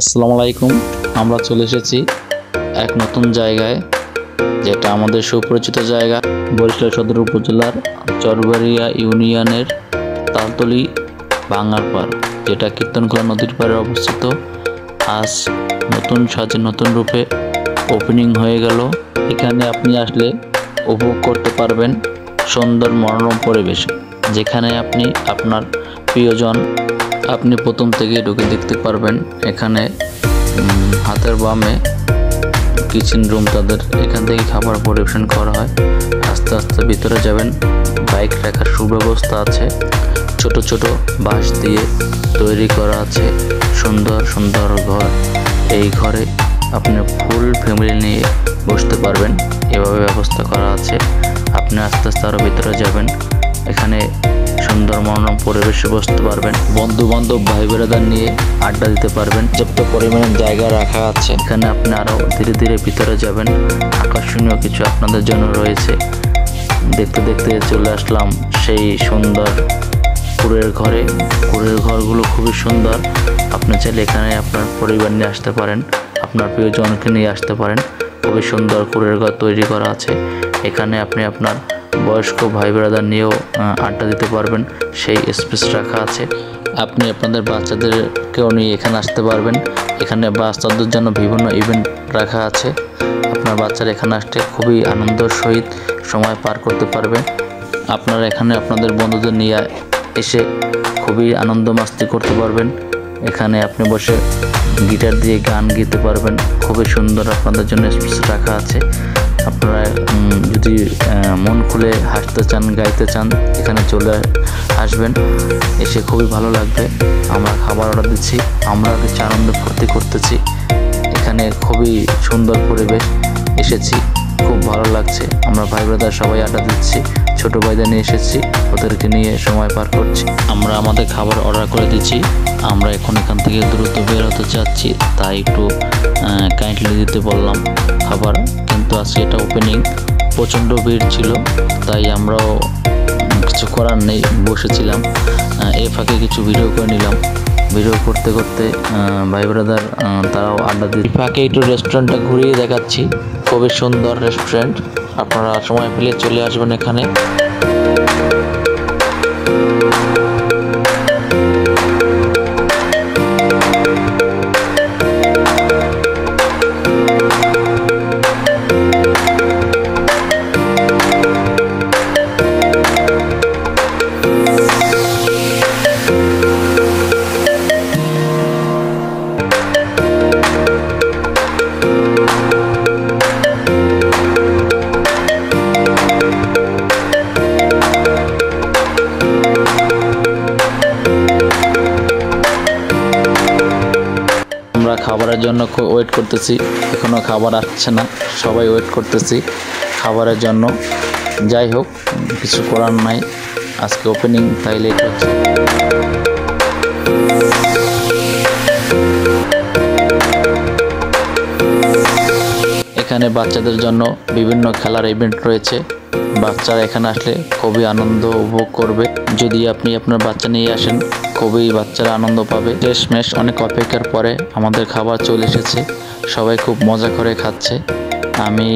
আসসালামু আলাইকুম। আমরা চলে এসেছি এক নতুন জায়গায়, যেটা আমাদের সুপরিচিত জায়গা বরিশাল সদর উপজেলার চরবাড়িয়া ইউনিয়নের তালতলী ভাঙারপাড়, যেটা কীর্তনখোলা নদীর পাড়ে অবস্থিত। আজ নতুন সাজে নতুন রূপে ওপেনিং হয়ে গেল। এখানে আপনি আসলে উপভোগ করতে পারবেন সুন্দর মনোরম পরিবেশ, যেখানে আপনি আপনার প্রিয়জন আপনি প্রথম থেকেই ঢুকে দেখতে পারবেন। এখানে হাতের বামে কিচেন রুম, তাদের এখান থেকে খাবার পরিবেশন করা হয়। আস্তে আস্তে ভিতরে যাবেন, বাইক রাখার সুব্যবস্থা আছে। ছোট ছোট বাঁশ দিয়ে তৈরি করা আছে সুন্দর সুন্দর ঘর। এই ঘরে আপনি ফুল ফ্যামিলি নিয়ে বসতে পারবেন, এভাবে ব্যবস্থা করা আছে। আপনি আস্তে আস্তে আরও ভিতরে যাবেন, এখানে সুন্দর মনোরম পরিবেশে বসতে পারবেন। বন্ধু বান্ধব ভাই বেড়াদার নিয়ে আড্ডা দিতে পারবেন। যত পরিমাণে জায়গা রাখা আছে, এখানে আপনি আরও ধীরে ধীরে ভিতরে যাবেন। আকর্ষণীয় কিছু আপনাদের জন্য রয়েছে। দেখতে দেখতে চলে আসলাম সেই সুন্দর কুড়ের ঘরে। কুড়ের ঘরগুলো খুবই সুন্দর। আপনি চাইলে এখানে আপনার পরিবার নিয়ে আসতে পারেন, আপনার প্রিয়জনকে নিয়ে আসতে পারেন। খুবই সুন্দর কুড়ের ঘর তৈরি করা আছে। এখানে আপনি আপনার বয়স্ক ভাই ব্রাদার নিয়েও আড্ডা দিতে পারবেন, সেই স্পেস রাখা আছে। আপনি আপনাদের বাচ্চাদেরকেও নিয়ে এখানে আসতে পারবেন। এখানে বাচ্চাদের জন্য বিভিন্ন ইভেন্ট রাখা আছে। আপনার বাচ্চারা এখানে আসতে খুবই আনন্দের সহিত সময় পার করতে পারবে। আপনারা এখানে আপনাদের বন্ধুদের নিয়ে এসে খুবই আনন্দ মাস্তি করতে পারবেন। এখানে আপনি বসে গিটার দিয়ে গান গাইতে পারবেন। খুবই সুন্দর আপনাদের জন্য স্পেস রাখা আছে। আপনারা যদি মন খুলে হাসতে চান, গাইতে চান, এখানে চলে আসবেন, এসে খুবই ভালো লাগবে। আমরা খাবার অর্ডার দিচ্ছি, আমরা কিছু আনন্দ ফুর্তি করতেছি। এখানে খুবই সুন্দর পরিবেশ, এসেছি, খুব ভালো লাগছে। আমরা ভাই ব্রাদার সবাই আড্ডা দিচ্ছি, ছোটো ভাইদের নিয়ে এসেছি, ওদেরকে নিয়ে সময় পার করছি। আমরা আমাদের খাবার অর্ডার করে দিচ্ছি। আমরা এখন এখান থেকে দ্রুত বের হতে চাচ্ছি, তাই একটু কাইন্ডলি দিতে বললাম খাবার। কিন্তু আজকে এটা ওপেনিং, প্রচণ্ড ভিড় ছিল, তাই আমরাও কিছু করার নেই, বসেছিলাম। এই ফাঁকে কিছু ভিডিও করে নিলাম। ভিডিও করতে করতে ভাই ব্রাদার তারাও আড্ডা দিয়ে ফাঁকে একটু রেস্টুরেন্টটা ঘুরিয়ে দেখাচ্ছি। খুবই সুন্দর রেস্টুরেন্ট, আপনারা সময় পেলে চলে আসবেন এখানে। আমরা খাবারের জন্য ওয়েট করতেছি, এখনও খাবার আসছে না, সবাই ওয়েট করতেছি খাবারের জন্য। যাই হোক, কিছু করার নাই, আজকে ওপেনিং, তাই লেট হচ্ছে। এখানে বাচ্চাদের জন্য বিভিন্ন খেলার ইভেন্ট রয়েছে। বাচ্চারা এখানে আসলে খুবই আনন্দ উপভোগ করবে। যদি আপনি আপনার বাচ্চা নিয়ে আসেন, খুবই বাচ্চারা আনন্দ পাবে। শেষমেশ অনেক অপেক্ষার পরে আমাদের খাবার চলে এসেছে। সবাই খুব মজা করে খাচ্ছে। আমি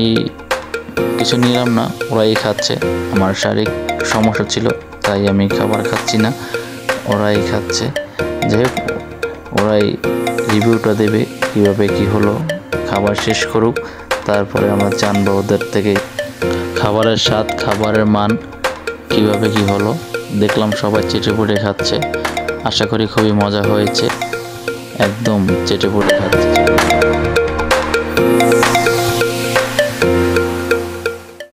কিছু নিলাম না, ওরাই খাচ্ছে। আমার শারীরিক সমস্যা ছিল, তাই আমি খাবার খাচ্ছি না, ওরাই খাচ্ছে। যাই হোক, ওরাই রিভিউটা দেবে কীভাবে কি হলো। খাবার শেষ করুক, তারপরে আমরা জানবো ওদের থেকে খাবারের স্বাদ, খাবারের মান কিভাবে কি হলো। দেখলাম সবাই চেটেপুটে খাচ্ছে, আশা করি খুবই মজা হয়েছে। একদম চেটেপুটে খাচ্ছে।